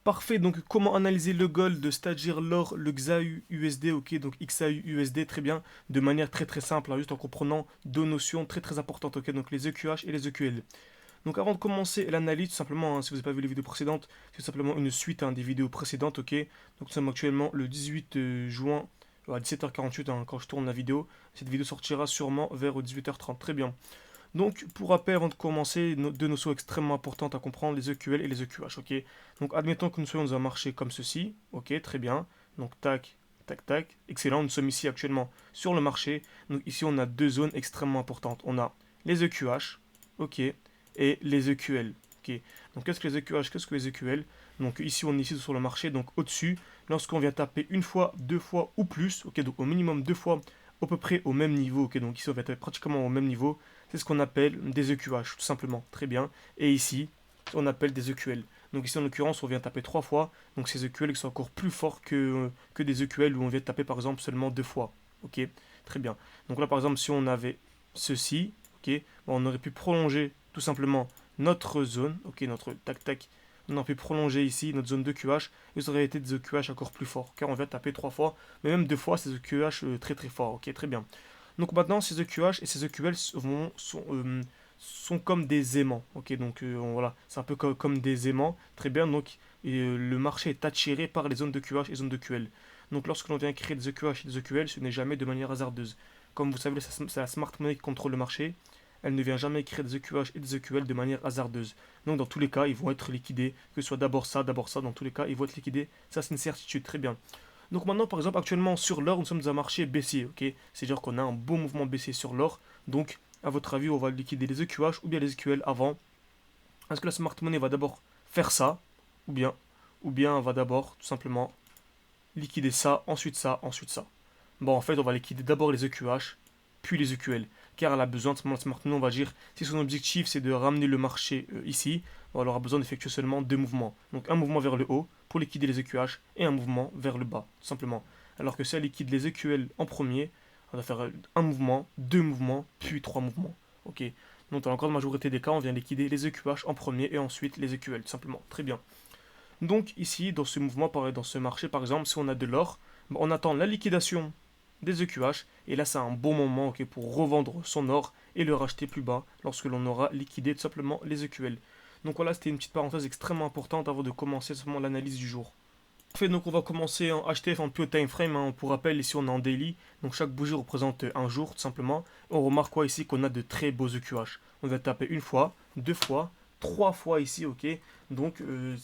Parfait, donc comment analyser le gold, c'est-à-dire l'or, le XAU-USD, ok, donc XAU-USD, très bien, de manière très très simple, hein, juste en comprenant deux notions très très importantes, ok, donc les EQH et les EQL. Donc avant de commencer l'analyse, tout simplement, hein, si vous n'avez pas vu les vidéos précédentes, c'est simplement une suite hein, des vidéos précédentes, ok. Donc nous sommes actuellement le 18 juin à 17h48 hein, quand je tourne la vidéo. Cette vidéo sortira sûrement vers 18h30, très bien. Donc pour rappel, avant de commencer, deux notions extrêmement importantes à comprendre, les EQL et les EQH, ok. Donc admettons que nous soyons dans un marché comme ceci, ok, très bien. Donc tac, tac, tac, excellent, nous sommes ici actuellement sur le marché. Donc ici on a deux zones extrêmement importantes. On a les EQH, ok, et les EQL. Ok. Donc qu'est-ce que les EQH, qu'est-ce que les EQL? Donc ici on est ici sur le marché, donc au-dessus, lorsqu'on vient taper une fois, deux fois ou plus, ok, donc au minimum deux fois, à peu près au même niveau, ok, donc ici on va taper pratiquement au même niveau, c'est ce qu'on appelle des EQH, tout simplement, très bien. Et ici, on appelle des EQL. Donc ici en l'occurrence on vient taper trois fois, donc ces EQL sont encore plus forts que des EQL où on vient taper par exemple seulement deux fois. Ok, très bien. Donc là par exemple si on avait ceci, ok, bon, on aurait pu prolonger tout simplement notre zone, ok, notre tac tac, on aurait pu prolonger ici notre zone de QH et ça aurait été des EQH encore plus forts car on vient taper trois fois, mais même deux fois c'est des EQH très très forts, ok, très bien. Donc maintenant ces EQH et ces EQL sont comme des aimants, ok, donc voilà, c'est un peu comme des aimants, très bien, donc le marché est attiré par les zones de QH et zones de QL. Donc lorsque l'on vient créer des EQH et des EQL, ce n'est jamais de manière hasardeuse. Comme vous savez, c'est la smart money qui contrôle le marché. Elle ne vient jamais créer des EQH et des EQL de manière hasardeuse. Donc dans tous les cas, ils vont être liquidés, que ce soit d'abord ça, dans tous les cas, ils vont être liquidés. Ça, c'est une certitude, très bien. Donc maintenant, par exemple, actuellement sur l'or, nous sommes dans un marché baissier, ok. C'est-à-dire qu'on a un beau mouvement baissier sur l'or. Donc, à votre avis, on va liquider les EQH ou bien les SQL avant. Est-ce que la smart money va d'abord faire ça, ou bien, on va d'abord tout simplement liquider ça, ensuite ça, ensuite ça. Bon, en fait, on va liquider d'abord les EQH, puis les EQL. Car elle a besoin de smart money, on va dire, si son objectif c'est de ramener le marché ici, bon, elle aura besoin d'effectuer seulement deux mouvements. Donc un mouvement vers le haut pour liquider les EQH et un mouvement vers le bas, tout simplement. Alors que si elle liquide les EQL en premier, on va faire un mouvement, deux mouvements, puis trois mouvements. Ok. Donc dans la grande majorité des cas, on vient liquider les EQH en premier et ensuite les EQL, tout simplement. Très bien. Donc ici, dans ce mouvement, dans ce marché par exemple, si on a de l'or, on attend la liquidation des EQH, et là c'est un bon moment ok, pour revendre son or et le racheter plus bas lorsque l'on aura liquidé tout simplement les EQL. Donc voilà, c'était une petite parenthèse extrêmement importante avant de commencer seulement l'analyse du jour. Fait, donc on va commencer en HTF en pure time frame, hein. Pour rappel, ici on est en daily, donc chaque bougie représente un jour tout simplement. On remarque quoi ici qu'on a de très beaux EQH. On va taper une fois, deux fois, trois fois ici, ok. Donc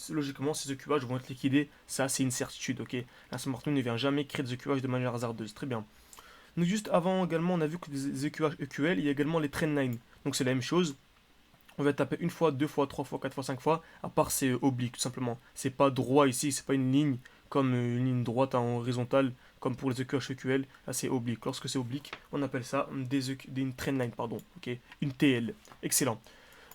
logiquement ces EQH vont être liquidés, ça c'est une certitude, ok. La smart ne vient jamais créer des EQH de manière hasardeuse, très bien. Donc juste avant également on a vu que les EQH EQL, il y a également les trendlines. Donc c'est la même chose, on va taper une fois, deux fois, trois fois, quatre fois, cinq fois, à part c'est oblique tout simplement. C'est pas droit ici, c'est pas une ligne comme une ligne droite en horizontale, comme pour les EQH EQL, là c'est oblique. Lorsque c'est oblique, on appelle ça une trendline, pardon, ok, une TL. Excellent.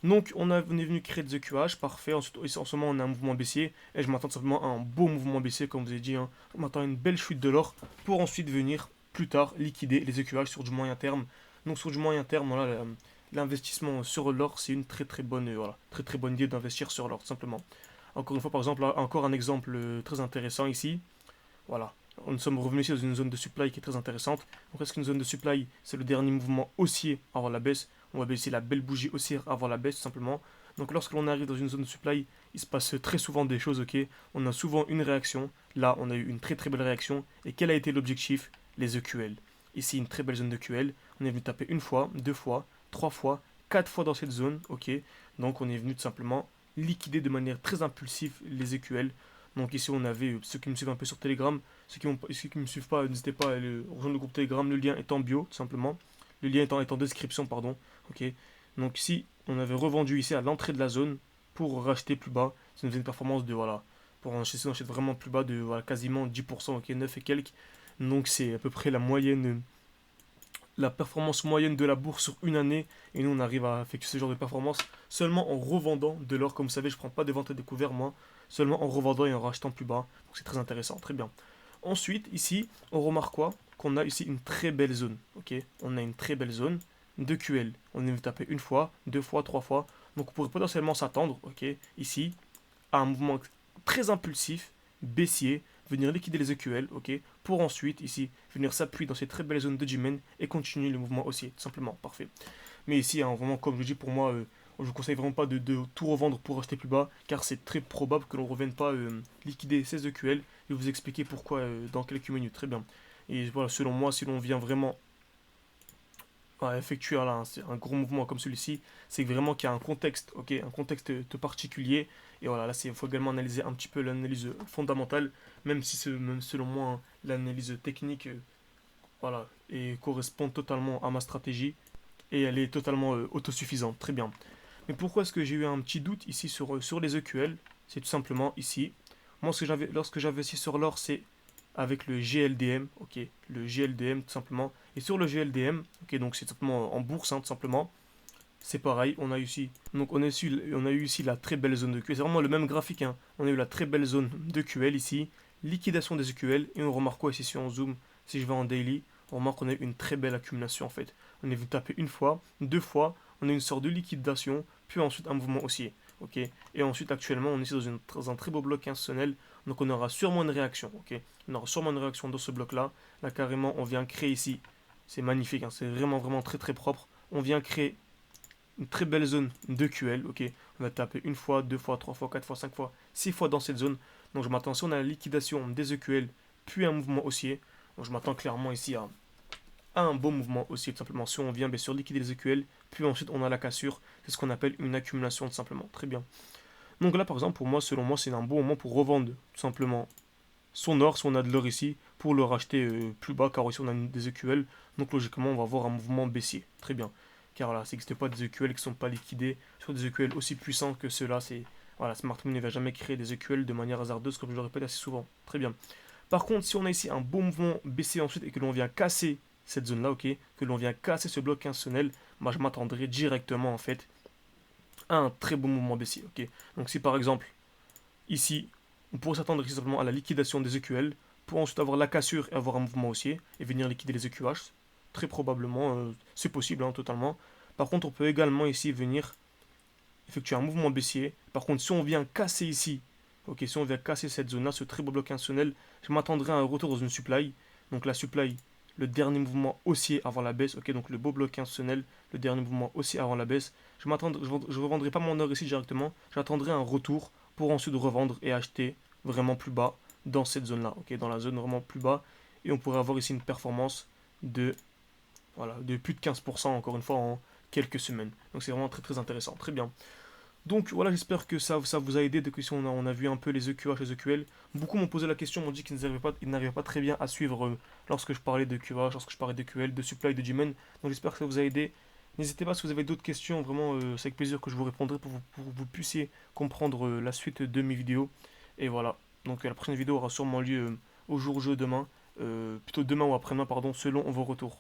Donc on est venu créer des EQH, parfait. Ensuite, en ce moment on a un mouvement baissier, et je m'attends simplement à un beau mouvement baissier, comme vous avez dit, hein. Je m'attends à une belle chute de l'or, pour ensuite venir plus tard liquider les EQH sur du moyen terme. Donc sur du moyen terme, voilà, l'investissement sur l'or, c'est une très très bonne, voilà, très très bonne idée d'investir sur l'or, tout simplement. Encore une fois, par exemple, encore un exemple très intéressant ici. Voilà, nous sommes revenus ici dans une zone de supply qui est très intéressante. Donc, est-ce qu'une zone de supply, c'est le dernier mouvement haussier avant la baisse? On va baisser la belle bougie haussière avant la baisse, tout simplement. Donc, lorsque l'on arrive dans une zone de supply, il se passe très souvent des choses, ok. On a souvent une réaction. Là, on a eu une très très belle réaction. Et quel a été l'objectif? Les EQL. Ici, une très belle zone de QL. On est venu taper une fois, deux fois, trois fois, quatre fois dans cette zone, ok. Donc, on est venu tout simplement liquider de manière très impulsive les EQL. Donc ici on avait ceux qui me suivent un peu sur Telegram, ceux qui ne me suivent pas, n'hésitez pas à rejoindre le groupe Telegram, le lien est en bio tout simplement. Le lien est en description, pardon. Ok. Donc si on avait revendu ici à l'entrée de la zone pour racheter plus bas, ça nous faisait une performance de voilà. Pour enchaîner, on achète vraiment plus bas de voilà, quasiment 10%, ok, 9 et quelques. Donc c'est à peu près la performance moyenne de la bourse sur une année. Et nous on arrive à effectuer ce genre de performance seulement en revendant de l'or. Comme vous savez, je ne prends pas de vente à découvert moi, seulement en revendant et en rachetant plus bas. Donc c'est très intéressant, très bien. Ensuite, ici, on remarque quoi? Qu'on a ici une très belle zone. Ok, on a une très belle zone de QL. On est venu taper une fois, deux fois, trois fois. Donc on pourrait potentiellement s'attendre, ok, ici, à un mouvement très impulsif, baissier, venir liquider les EQL, ok, pour ensuite ici venir s'appuyer dans ces très belles zones de G-Men et continuer le mouvement haussier, tout simplement, parfait. Mais ici, hein, vraiment, comme je dis, pour moi, je vous conseille vraiment pas de tout revendre pour acheter plus bas, car c'est très probable que l'on ne revienne pas liquider ces EQL. Je vais vous expliquer pourquoi dans quelques minutes, très bien. Et voilà, selon moi, si l'on vient vraiment effectuer là, un gros mouvement comme celui-ci, c'est vraiment qu'il y a un contexte, ok, un contexte particulier. Et voilà, là, il faut également analyser un petit peu l'analyse fondamentale, même si même selon moi, hein, l'analyse technique, voilà, et correspond totalement à ma stratégie et elle est totalement autosuffisante. Très bien. Mais pourquoi est-ce que j'ai eu un petit doute ici sur les EQL? C'est tout simplement ici. Moi, lorsque j'avais ici sur l'or, c'est avec le GLDM, ok, le GLDM tout simplement. Et sur le GLDM, ok, donc c'est simplement en bourse, hein, tout simplement. C'est pareil, on a eu ici, donc on a eu ici la très belle zone de QL. C'est vraiment le même graphique, hein. On a eu la très belle zone de QL ici, liquidation des EQL, et on remarque quoi ici si on zoom, si je vais en daily, on remarque qu'on a eu une très belle accumulation en fait. On est venu taper une fois, deux fois, on a une sorte de liquidation, puis ensuite un mouvement haussier. Ok, et ensuite actuellement on est ici dans un très beau bloc institutionnel, donc on aura sûrement une réaction. Ok, on aura sûrement une réaction dans ce bloc là. Là carrément on vient créer ici, c'est magnifique, hein, c'est vraiment vraiment très très propre. On vient créer une très belle zone de QL. Ok, on va taper une fois, deux fois, trois fois, quatre fois, cinq fois, six fois dans cette zone. Donc je m'attends, si on a la liquidation des EQL, puis un mouvement haussier, donc je m'attends clairement ici à un bon mouvement haussier, tout simplement. Si on vient bien sûr liquider les EQL, puis ensuite on a la cassure, c'est ce qu'on appelle une accumulation tout simplement. Très bien. Donc là par exemple, pour moi, selon moi, c'est un bon moment pour revendre tout simplement son or, si on a de l'or ici, pour le racheter plus bas, car ici on a des EQL, donc logiquement on va avoir un mouvement baissier. Très bien. Car là, ça n'existe pas des EQL qui ne sont pas liquidés sur des EQL aussi puissants que ceux-là. Voilà, Smart Money ne va jamais créer des EQL de manière hasardeuse, comme je le répète assez souvent. Très bien. Par contre, si on a ici un bon mouvement baissier ensuite et que l'on vient casser cette zone-là, ok, que l'on vient casser ce bloc institutionnel, moi je m'attendrai directement en fait à un très bon mouvement baissier, ok. Donc si par exemple ici, on pourrait s'attendre simplement à la liquidation des EQL pour ensuite avoir la cassure et avoir un mouvement haussier et venir liquider les EQH. Très probablement, c'est possible, hein, totalement. Par contre, on peut également ici venir effectuer un mouvement baissier. Par contre, si on vient casser ici, ok, si on vient casser cette zone-là, ce très beau bloc institutionnel, je m'attendrai à un retour dans une supply. Donc la supply, le dernier mouvement haussier avant la baisse, ok, donc le beau bloc institutionnel, le dernier mouvement haussier avant la baisse. Je ne revendrai pas mon or ici directement, j'attendrai un retour pour ensuite revendre et acheter vraiment plus bas dans cette zone-là, ok, dans la zone vraiment plus bas. Et on pourrait avoir ici une performance de, voilà, de plus de 15% encore une fois en quelques semaines. Donc c'est vraiment très très intéressant, très bien. Donc voilà, j'espère que ça vous a aidé. De question, on a vu un peu les EQH, les EQL. Beaucoup m'ont posé la question, m'ont dit qu'ils n'arrivaient pas très bien à suivre lorsque je parlais de QH, lorsque je parlais de QL, de supply, de G-Men. Donc j'espère que ça vous a aidé. N'hésitez pas si vous avez d'autres questions, vraiment c'est avec plaisir que je vous répondrai pour que vous puissiez comprendre la suite de mes vidéos. Et voilà, donc la prochaine vidéo aura sûrement lieu au jour J demain, plutôt demain ou après-demain, pardon, selon vos retours.